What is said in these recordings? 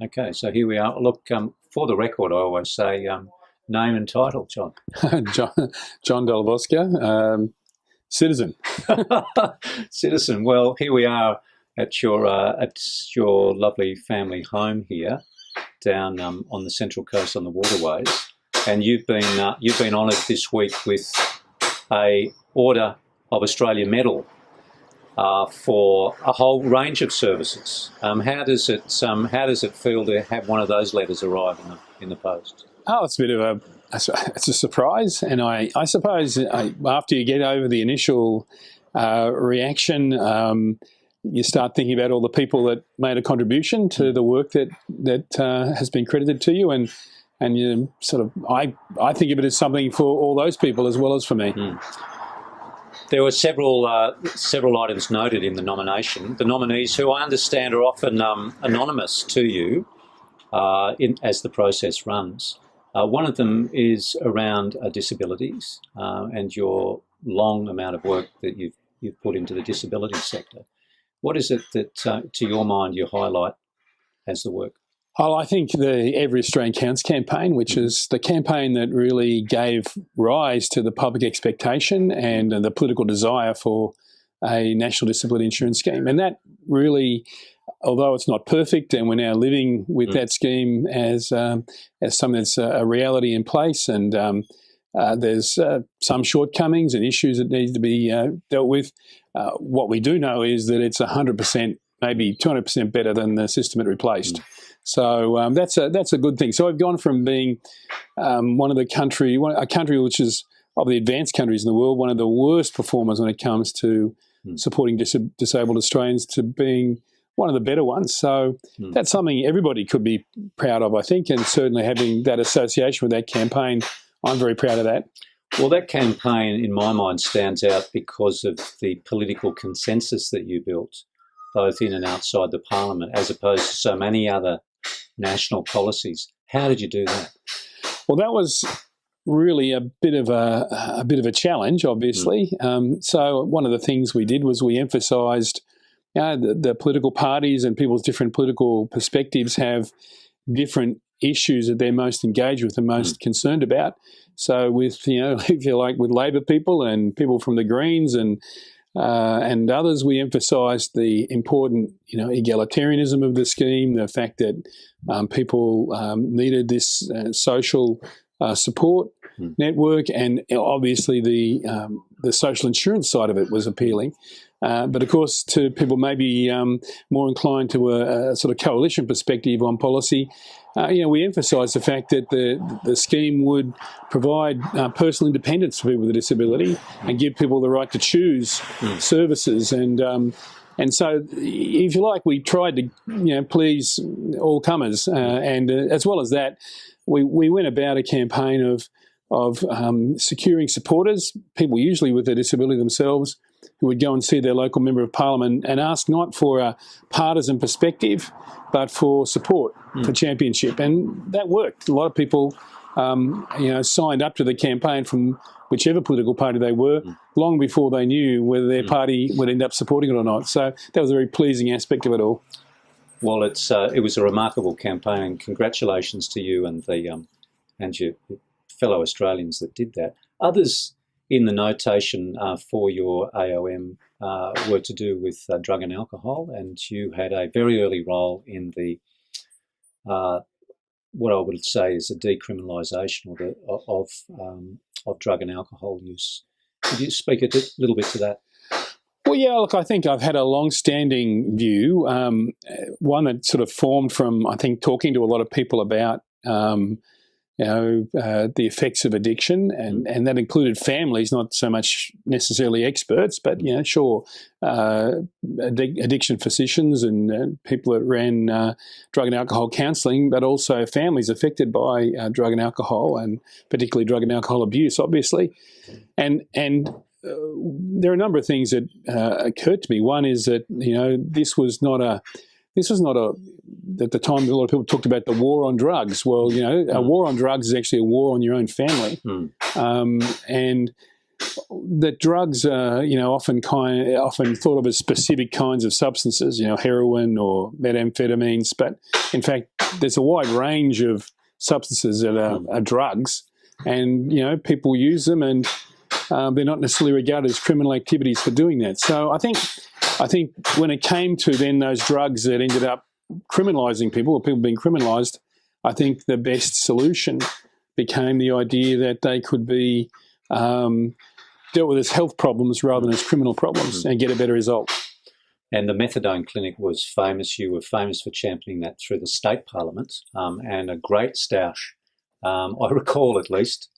Okay, so here we are. Look, for the record, I always say name and title, John. John Della Bosca, citizen. Citizen. Well, here we are at your lovely family home here, down on the Central Coast on the waterways, and you've been honoured this week with a Order of Australia medal for a whole range of services. How does it feel to have one of those letters arrive in the post? Oh, it's a bit of it's a surprise, and I suppose after you get over the initial reaction, you start thinking about all the people that made a contribution to the work that has been credited to you, and you sort of I think of it as something for all those people as well as for me. Mm. There were several items noted in the nomination. The nominees, who I understand are often anonymous to you as the process runs. One of them is around disabilities and your long amount of work that you've put into the disability sector. What is it that, to your mind, you highlight as the work? Oh, I think the Every Australian Counts campaign, which is the campaign that really gave rise to the public expectation and the political desire for a national disability insurance scheme. And that really, although it's not perfect, and we're now living with that scheme as something that's a reality in place, and there's some shortcomings and issues that need to be dealt with. What we do know is that it's 100%, maybe 200% better than the system it replaced. So that's a good thing. So I've gone from being a country which is of the advanced countries in the world, one of the worst performers when it comes to supporting disabled Australians, to being one of the better ones. So that's something everybody could be proud of, I think, and certainly having that association with that campaign, I'm very proud of that. Well, that campaign, in my mind, stands out because of the political consensus that you built, both in and outside the parliament, as opposed to so many other national policies. How did you do that? Well, that was really a bit of a challenge, obviously. So one of the things we did was we emphasised the political parties and people's different political perspectives have different issues that they're most engaged with and most concerned about. So with, if you like, with Labor people and people from the Greens and others, we emphasised the important, egalitarianism of the scheme, the fact that people needed this social support network, and obviously the social insurance side of it was appealing. But of course, to people maybe more inclined to a sort of coalition perspective on policy, we emphasised the fact that the scheme would provide personal independence for people with a disability and give people the right to choose services. And so, if you like, we tried to please all comers, and as well as that, we went about a campaign of securing supporters, people usually with a disability themselves, who would go and see their local member of parliament and ask not for a partisan perspective, but for support for championship. And that worked. A lot of people, signed up to the campaign from whichever political party they were, long before they knew whether their party would end up supporting it or not. So that was a very pleasing aspect of it all. Well, it was a remarkable campaign, and congratulations to you and your fellow Australians that did that. Others in the notation for your AOM were to do with drug and alcohol, and you had a very early role in the what I would say is a decriminalisation of drug and alcohol use. Could you speak a little bit to that? Well, yeah, look, I think I've had a long-standing view, one that sort of formed from, I think, talking to a lot of people about the effects of addiction, and that included families, not so much necessarily experts, but, addiction physicians and people that ran drug and alcohol counselling, but also families affected by drug and alcohol, and particularly drug and alcohol abuse, obviously. And there are a number of things that occurred to me. One is that, this was not at the time a lot of people talked about the war on drugs. Well, a war on drugs is actually a war on your own family. And that drugs are, often thought of as specific kinds of substances, heroin or methamphetamines. But in fact, there's a wide range of substances that are drugs, and people use them, and they're not necessarily regarded as criminal activities for doing that. So I think when it came to then those drugs that ended up criminalising people, or people being criminalised, I think the best solution became the idea that they could be dealt with as health problems rather than as criminal problems, and get a better result. And the methadone clinic was famous. You were famous for championing that through the state parliament, and a great stoush. I recall, at least,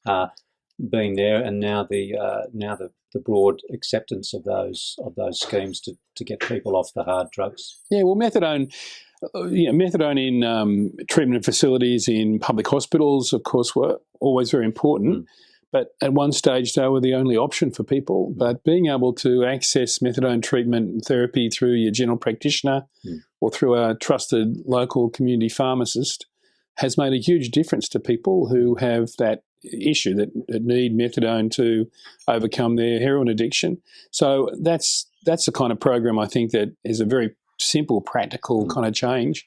being there, and now the broad acceptance of those schemes to get people off the hard drugs. Yeah, well, methadone in treatment facilities in public hospitals, of course, were always very important. But at one stage, they were the only option for people. But being able to access methadone treatment and therapy through your general practitioner or through a trusted local community pharmacist has made a huge difference to people who have that issue, that need methadone to overcome their heroin addiction. So that's the kind of program I think that is a very simple, practical kind of change.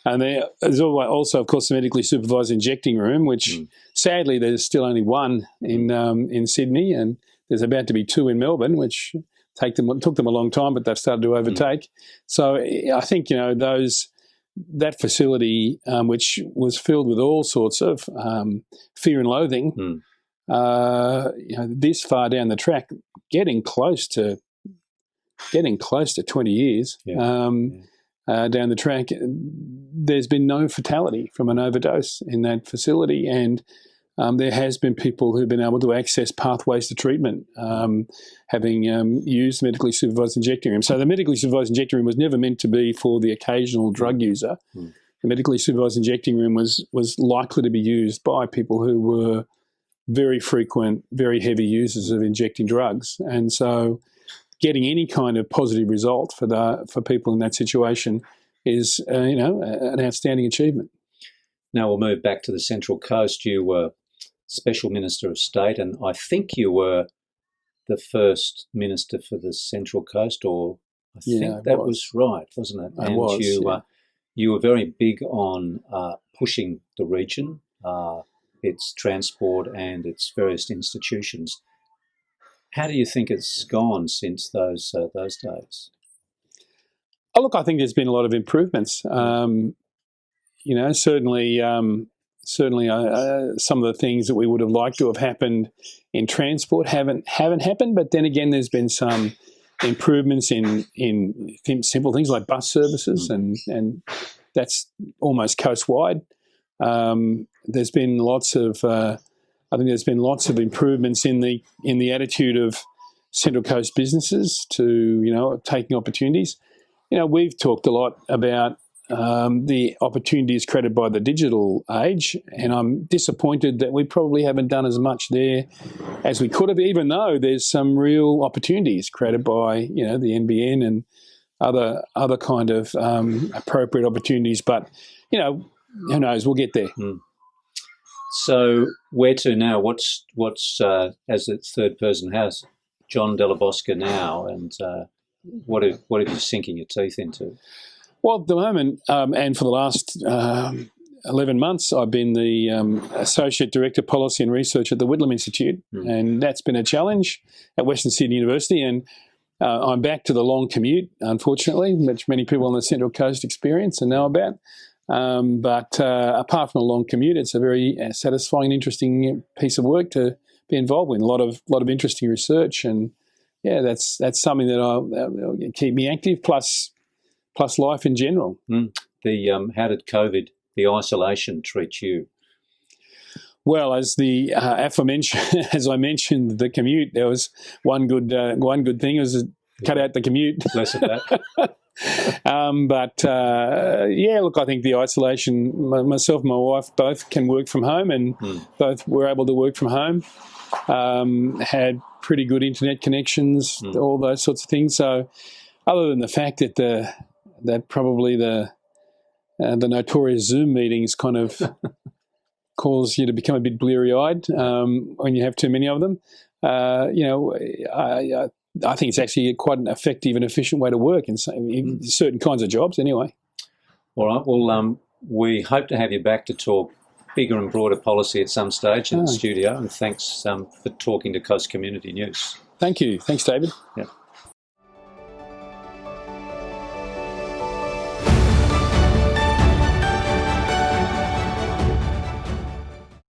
And there's also, of course, the medically supervised injecting room, which sadly there's still only one in Sydney, and there's about to be two in Melbourne, which took them a long time, but they've started to overtake. So I think that facility, which was filled with all sorts of fear and loathing, this far down the track, getting close to 20 years. Down the track, there's been no fatality from an overdose in that facility, and there has been people who've been able to access pathways to treatment, having used the medically supervised injecting room. So the medically supervised injecting room was never meant to be for the occasional drug user. The medically supervised injecting room was likely to be used by people who were very frequent, very heavy users of injecting drugs, and so getting any kind of positive result for people in that situation is an outstanding achievement. Now we'll move back to the Central Coast. You were Special Minister of State, and I think you were the first minister for the Central Coast, or I think that was right, wasn't it? And you were very big on pushing the region, its transport and its various institutions. How do you think it's gone since those days? Oh, look, I think there's been a lot of improvements. Certainly some of the things that we would have liked to have happened in transport haven't happened. But then again, there's been some improvements in simple things like bus services, and that's almost coast-wide. There's been lots of improvements in the attitude of Central Coast businesses to taking opportunities. We've talked a lot about the opportunities created by the digital age, and I'm disappointed that we probably haven't done as much there as we could have, even though there's some real opportunities created by the NBN and other kind of appropriate opportunities. But who knows? We'll get there. So where to now? What's as its third person house, John Della Bosca now, and what are you sinking your teeth into? Well, at the moment, and for the last 11 months, I've been the Associate Director Policy and Research at the Whitlam Institute, and that's been a challenge at Western Sydney University. And I'm back to the long commute, unfortunately, which many people on the Central Coast experience and know about. But apart from a long commute, it's a very satisfying and interesting piece of work to be involved in. A lot of interesting research, and that's something that will keep me active. Plus life in general. How did COVID, the isolation, treat you? Well, as the aforementioned, as I mentioned, the commute. There was one good thing was cut out the commute. Less of that. Look, I think the isolation, myself and my wife both can work from home, and both were able to work from home, had pretty good internet connections, all those sorts of things. So other than the fact that probably the notorious Zoom meetings kind of cause you to become a bit bleary-eyed when you have too many of them. I think it's actually quite an effective and efficient way to work in certain kinds of jobs anyway. All right. Well, we hope to have you back to talk bigger and broader policy at some stage in the studio. And thanks for talking to Coast Community News. Thank you. Thanks, David. Yeah.